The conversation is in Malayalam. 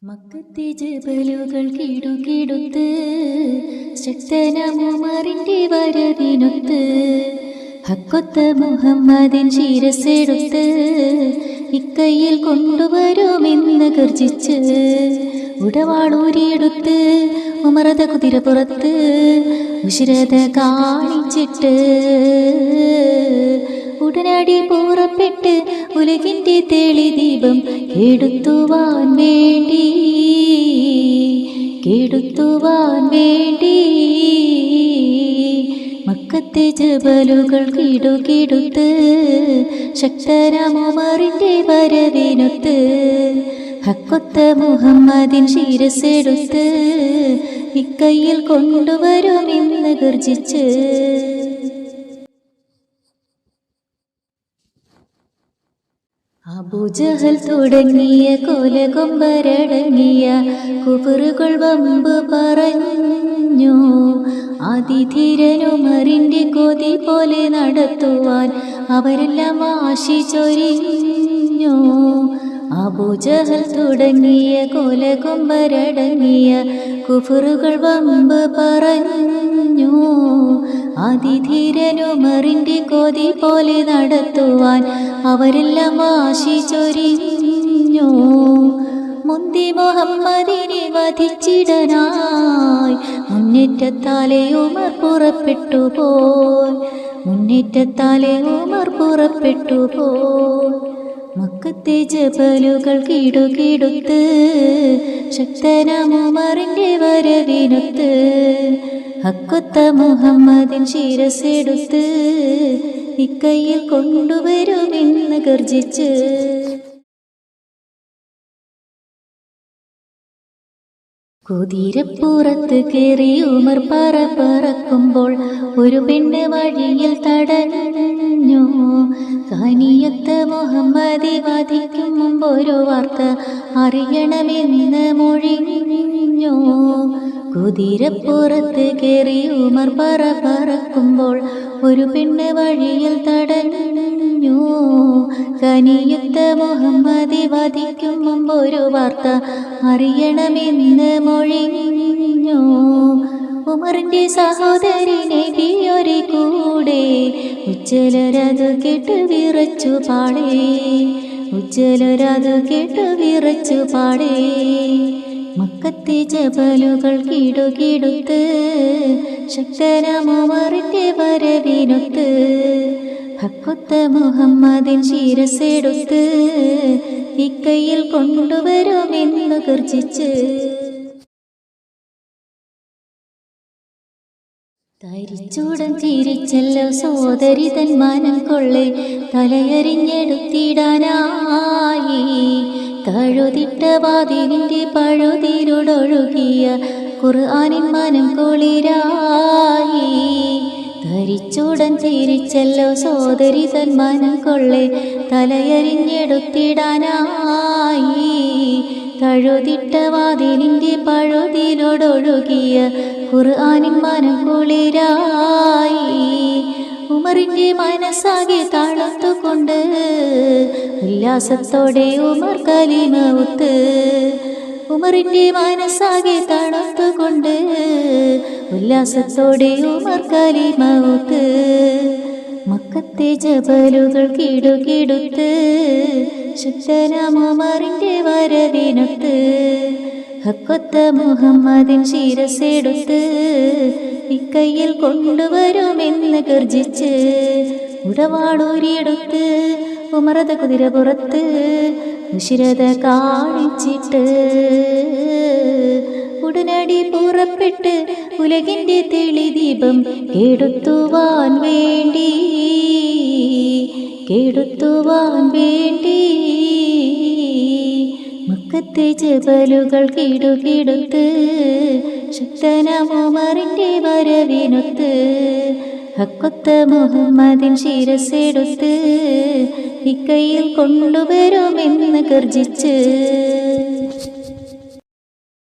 മക്കത്തെ ജബലുകൾ കിടുകിടുത്ത് ശക്തനമുമറിന്റെ വരവിനൊത്ത് ഹക്കൊത്ത മുഹമ്മദിൻ ശിരസെടുത്ത് ഇക്കയ്യിൽ കൊണ്ടുവരുമെന്ന് ഗർജിച്ച് ഉടവാളൂരിയെടുത്ത് ഉമറത കുതിര പുറത്ത് ഉശിരത കാണിച്ചിട്ട് ഉടനടി പുറപ്പെട്ട് ഉലകിൻ്റെ തെളിദീപം കെടുത്തുവാൻ വേണ്ടി മക്കത്തെ ജബലുകൾ കിടുകിടുത്ത് ശക്തനമുമറിന്റെ വരവിനൊത്ത് ഹക്കൊത്ത മുഹമ്മദിൻ ശിരസെടുത്ത് ഇക്കയ്യിൽ കൊണ്ടുവരുമെന്ന് ഗർജിച്ച് അബൂജഹൽ തുടങ്ങിയ കൊലകൊമ്പരടങ്ങിയ കുഫറുകൾ വമ്പ് പറഞ്ഞു. അതിധീരനുമറിന്റെ കൊതി പോലെ നടത്തുവാൻ അവരെല്ലാം വാശി ചൊരിഞ്ഞു. അബൂജഹൽ തുടങ്ങിയ കൊലകൊമ്പരടങ്ങിയ കുഫറുകൾ വമ്പ് പറഞ്ഞു. അതിധീരനുമറിന്റെ കൊതി പോലെ നടത്തുവാൻ അവരെല്ലാം വാശി ചൊരിഞ്ഞു. മുന്തി മുഹമ്മദിനെ വധിച്ചിടനായി മുന്നേറ്റത്താലെ ഉമർ പുറപ്പെട്ടു പോയി. മക്കത്തെ ജബലുകൾ കിടുകിടുത്ത് ശക്തനമുമറിന്റെ വരവിനൊത്ത് ഹക്കൊത്ത മുഹമ്മദിൻ ശിരസെടുത്ത് ഇക്കയ്യിൽ കൊണ്ടുവരുമെന്ന് ഗർജിച്ച് കുതിരപ്പുറത്ത് കയറി ഉമർ പറക്കുമ്പോൾ ഒരു പെണ്ണ് വഴിയിൽ തടഞ്ഞു. കാനിയത്ത് മുഹമ്മദെ വധിക്കും മുമ്പൊരു വാർത്ത അറിയണമെന്ന് മൊഴിഞ്ഞു. കുതിരപ്പുറത്ത് കയറി ഉമർ പറക്കുമ്പോൾ ഒരു പെണ്ണ് വഴിയിൽ തടഞ്ഞു. കനിയത്ത് മുഹമ്മദെ വധിക്കും മുമ്പൊരു വാർത്ത അറിയണമെന്ന് മൊഴിഞ്ഞു. ഉമറിന്റെ സഹോദരി നബിയൊരു കൂടെ ഉജ്ജ്വലരതു കേട്ട് വിറച്ചു പാടേ. മക്കത്തെ ജബലുകൾ കിടുകിടുത്ത് ശക്തനമുമറിന്റെ വരവിനൊത്ത് ഹക്കൊത്ത മുഹമ്മദിൻ ശിരസെടുത്ത് ഇക്കയ്യിൽ കൊണ്ടുവരുമെന്ന് ഗർജിച്ച് തരിച്ചൂടൻ ചിരിച്ചല്ലോ സോദരി തൻ മാനം കൊള്ളെ തലയറിഞ്ഞെടുത്തിടാനായി. തഴുതിട്ട വാതിലിൻ്റെ പഴുതിലൊടൊഴുകിയ ഖുർആനിൻ മനം കുളിരായി. ധരിച്ചൂടൻ ചിരിച്ചല്ലോ സോദരി തൻ മനം കൊള്ളെ തലയറിഞ്ഞെടുത്തിടാനായി. തഴുതിട്ട വാതിലിൻ്റെ പഴുതിലൊടൊഴുകിയ ഖുർആനിൻ മനം കുളിരായി. ഉമറിന്റെ മനസ്സാകെ താളത്തുകൊണ്ട് ഉല്ലാസത്തോടെ ഉമർ കലിമ ഉത്ത്. ഉമറിന്റെ മനസ്സാകെ താളത്തുകൊണ്ട് ഉല്ലാസത്തോടെ ഉമർ കലിമ ഉത്ത്. മക്കത്തെ ജബലുകൾ കിടുകിടുത്ത് ശക്തനമുമറിന്റെ വരവിനൊത്ത് ഹക്കൊത്ത മുഹമ്മദിൻ ശിരസെടുത്ത് ഇക്കയ്യിൽ കൊണ്ടുവരുമെന്ന് ഗർജിച്ച് ഉടവാളൂരിയെടുത്ത് ഉമറത കുതിര പുറത്ത് ഉശിരത കാണിച്ചിട്ട് ഉടനടി പുറപ്പെട്ട് ഉലകിൻ്റെ തെളിദീപം കെടുത്തുവാൻ വേണ്ടി മക്കത്തെ ജബലുകൾ കിടുകിടുത്ത് ശക്തനമുമറിന്റെ വരവിനൊത്ത് ഹക്കൊത്ത മുഹമ്മദിൻ ശിരസെടുത്ത് ഇക്കയ്യിൽ കൊണ്ടുവരുമെന്ന് ഗർജിച്ച്